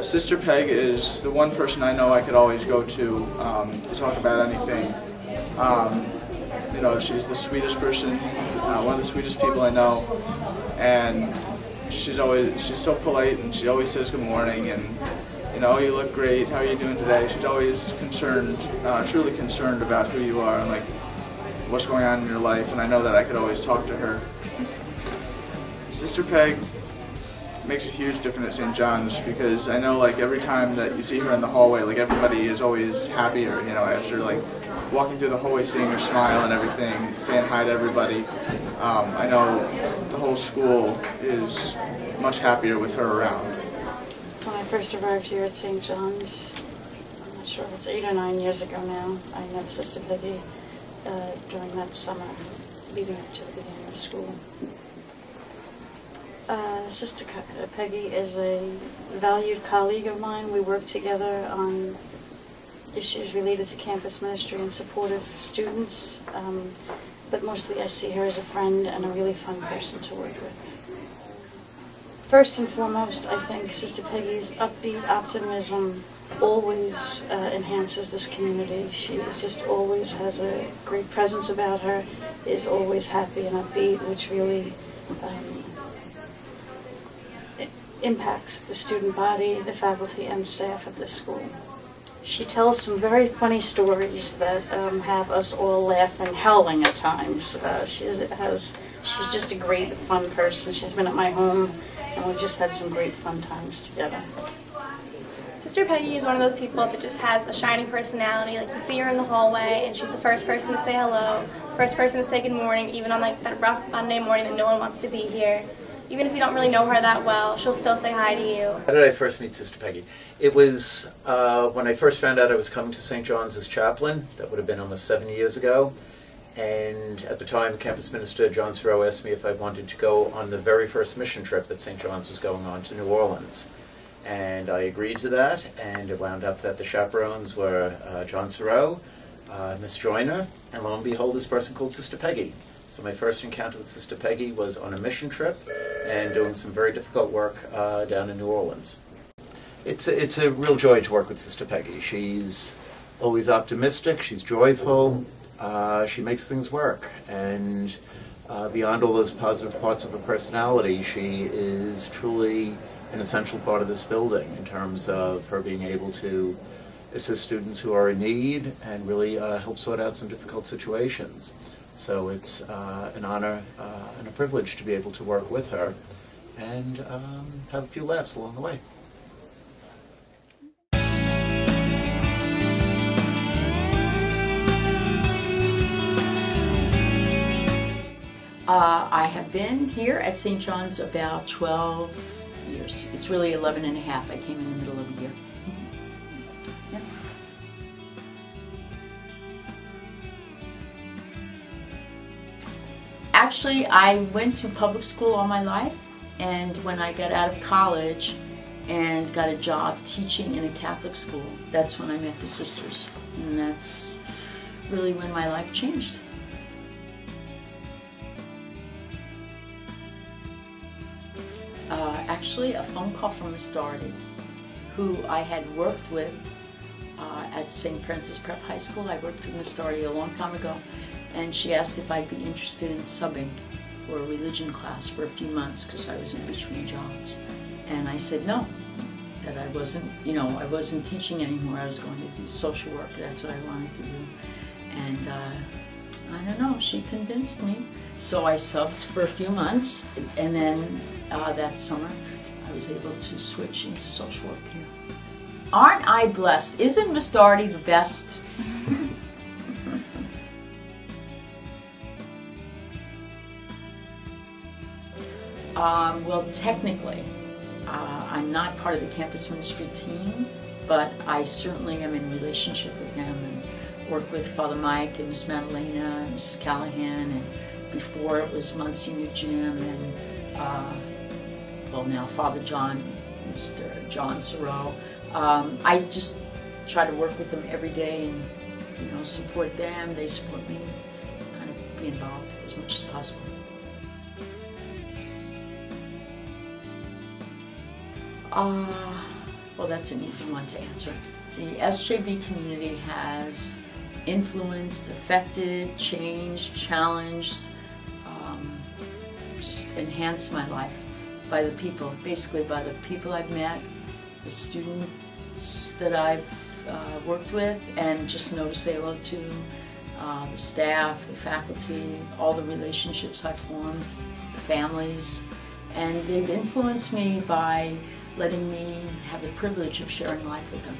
Sister Peg is the one person I know I could always go to talk about anything. You know, she's the sweetest person, one of the sweetest people I know, and she's so polite, and she always says good morning, and you know, you look great, how are you doing today? She's always concerned, truly concerned about who you are and like what's going on in your life, and I know that I could always talk to her. Sister Peg makes a huge difference at St. John's, because I know like every time that you see her in the hallway, like everybody is always happier, you know, after like walking through the hallway, seeing her smile and everything, saying hi to everybody. I know the whole school is much happier with her around. When I first arrived here at St. John's, I'm not sure if it's 8 or 9 years ago now, I met Sister Peggy during that summer leading up to the beginning of school. Sister Peggy is a valued colleague of mine. We work together on issues related to campus ministry and support of students, but mostly I see her as a friend and a really fun person to work with. First and foremost, I think Sister Peggy's upbeat optimism always enhances this community. She just always has a great presence about her, is always happy and upbeat, which really impacts the student body, the faculty, and staff at this school. She tells some very funny stories that have us all laughing, howling at times. She's just a great, fun person. She's been at my home, and we've just had some great fun times together. Sister Peggy is one of those people that just has a shiny personality. Like, you see her in the hallway, and she's the first person to say hello, first person to say good morning, even on like that rough Monday morning that no one wants to be here. Even if you don't really know her that well, she'll still say hi to you. How did I first meet Sister Peggy? It was when I first found out I was coming to St. John's as chaplain. That would have been almost 7 years ago. And at the time, Campus Minister John Thoreau asked me if I wanted to go on the very first mission trip that St. John's was going on to New Orleans. And I agreed to that, and it wound up that the chaperones were John Thoreau, Miss Joyner, and lo and behold, this person called Sister Peggy. So my first encounter with Sister Peggy was on a mission trip and doing some very difficult work down in New Orleans. It's a real joy to work with Sister Peggy. She's always optimistic, she's joyful, she makes things work, and beyond all those positive parts of her personality, she is truly an essential part of this building in terms of her being able to assist students who are in need and really help sort out some difficult situations. So it's an honor and a privilege to be able to work with her and have a few laughs along the way. I have been here at St. John's about 12 years. It's really 11 and a half. I came in the middle of the year. Yep. Actually, I went to public school all my life, and when I got out of college and got a job teaching in a Catholic school, that's when I met the sisters, and that's really when my life changed. Actually, a phone call from Miss Doherty, who I had worked with at St. Francis Prep High School. I worked with Miss Doherty a long time ago, and she asked if I'd be interested in subbing for a religion class for a few months because I was in between jobs. And I said no, that I wasn't, I wasn't teaching anymore. I was going to do social work. That's what I wanted to do. And I don't know, she convinced me. So I subbed for a few months, and then that summer I was able to switch into social work here. Aren't I blessed? Isn't Miss Doherty the best? Well, technically, I'm not part of the campus ministry team, but I certainly am in relationship with them and work with Father Mike and Miss Madalena and Mrs. Callahan, and before it was Monsignor Jim and, well, now Father John, Mr. John Thoreau. I just try to work with them every day and, support them, they support me, kind of be involved as much as possible. Well, that's an easy one to answer. The SJV community has influenced, affected, changed, challenged, just enhanced my life by the people, basically by the people I've met, the students that I've worked with, and just know to say hello to, the staff, the faculty, all the relationships I've formed, the families, and they've influenced me by letting me have the privilege of sharing life with them.